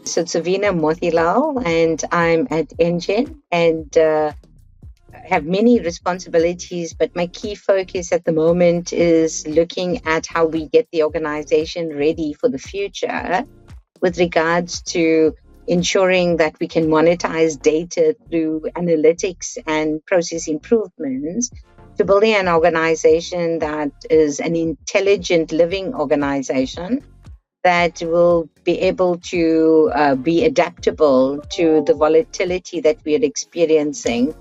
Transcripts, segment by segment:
So it's Aveena Mothilall, and I'm at Engine and have many responsibilities, but my key focus at the moment is looking at how we get the organization ready for the future with regards to ensuring that we can monetize data through analytics and process improvements to building an organization that is an intelligent living organization that will be able to be adaptable to the volatility that we are experiencing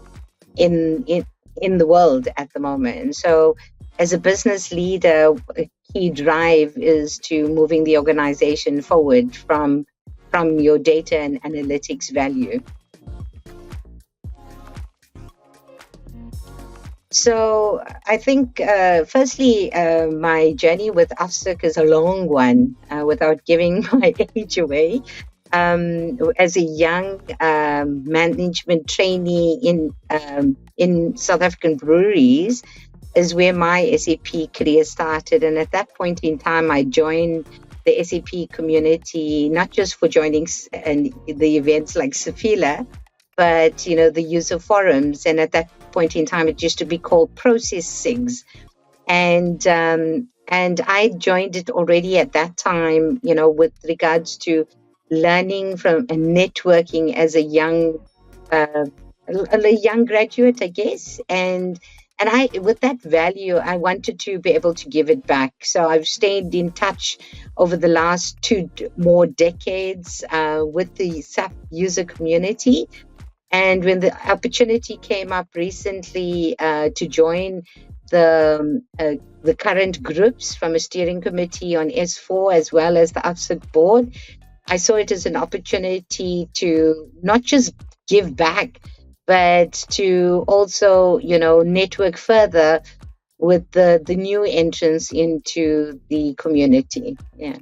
in the world at the moment. So as a business leader, a key drive is to moving the organization forward from your data and analytics value. So I think, firstly, my journey with AFSUG is a long one, without giving my age away. As a young management trainee in South African breweries is where my SAP career started. And at that point in time, I joined the SAP community, not just for joining the events like Safila, but, the user forums. And at that point in time, it used to be called Process SIGs. And I joined it already at that time, with regards to learning from and networking as a young graduate, I guess. And I, with that value, I wanted to be able to give it back. So I've stayed in touch over the last 2 more decades with the SAP user community. And when the opportunity came up recently to join the current groups from a steering committee on S4 as well as the AFSUG board, I saw it as an opportunity to not just give back, but to also, network further with the new entrants into the community. Yeah.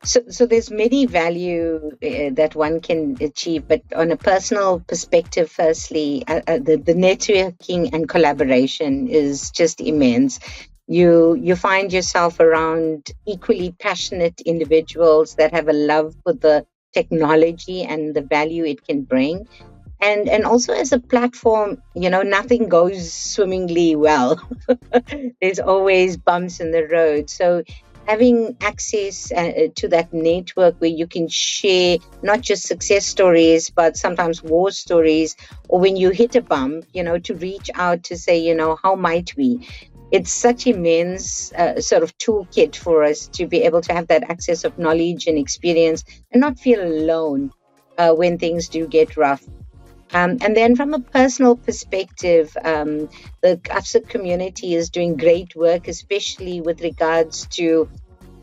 So there's many value that one can achieve, but on a personal perspective, firstly, the networking and collaboration is just immense. You find yourself around equally passionate individuals that have a love for the technology and the value it can bring. And also as a platform, nothing goes swimmingly well. There's always bumps in the road. So having access to that network where you can share not just success stories, but sometimes war stories, or when you hit a bump, to reach out to say, how might we? It's such immense sort of toolkit for us to be able to have that access of knowledge and experience and not feel alone when things do get rough. And then from a personal perspective, the AFSUG community is doing great work, especially with regards to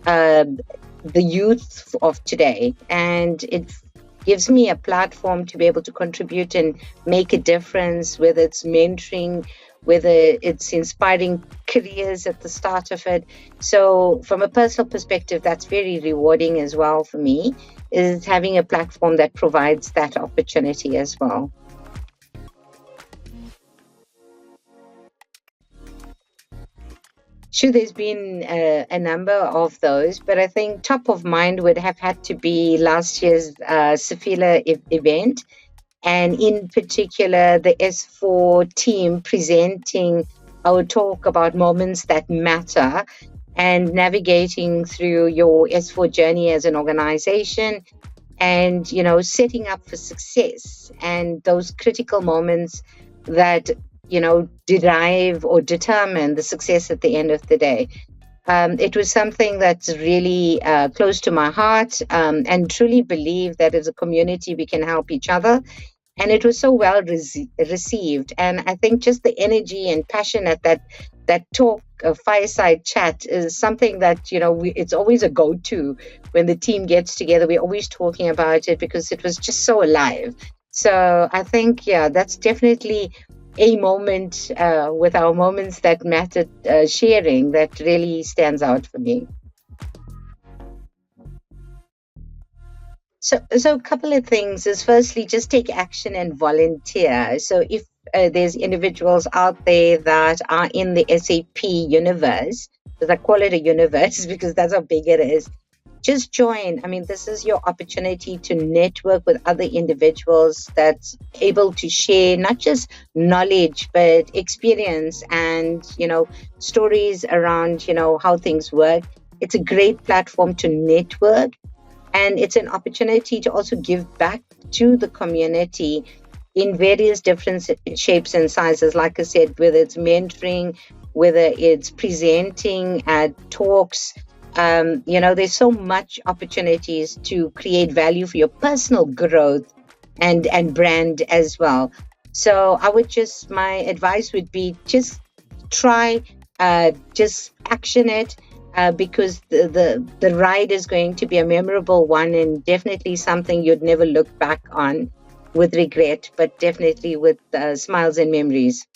the youth of today. And it gives me a platform to be able to contribute and make a difference, whether it's mentoring, whether it's inspiring careers at the start of it. So from a personal perspective, that's very rewarding as well for me, is having a platform that provides that opportunity as well. Sure, there's been a number of those, but I think top of mind would have had to be last year's Safila event, and in particular the S4 team presenting our talk about moments that matter and navigating through your S4 journey as an organization and, setting up for success and those critical moments that derive or determine the success at the end of the day. It was something that's really close to my heart, and truly believe that as a community we can help each other. And it was so well received. And I think just the energy and passion at that talk, fireside chat, is something that, it's always a go-to when the team gets together. We're always talking about it because it was just so alive. So I think, that's definitely a moment with our moments that mattered sharing that really stands out for me. So a couple of things is, firstly, just take action and volunteer. So if there's individuals out there that are in the SAP universe, because I call it a universe because that's how big it is, just join. I mean, this is your opportunity to network with other individuals that's able to share not just knowledge, but experience and, stories around, how things work. It's a great platform to network, and it's an opportunity to also give back to the community in various different shapes and sizes. Like I said, whether it's mentoring, whether it's presenting at talks, there's so much opportunities to create value for your personal growth and brand as well. So my advice would be just try, just action it, because the ride is going to be a memorable one, and definitely something you'd never look back on with regret, but definitely with smiles and memories.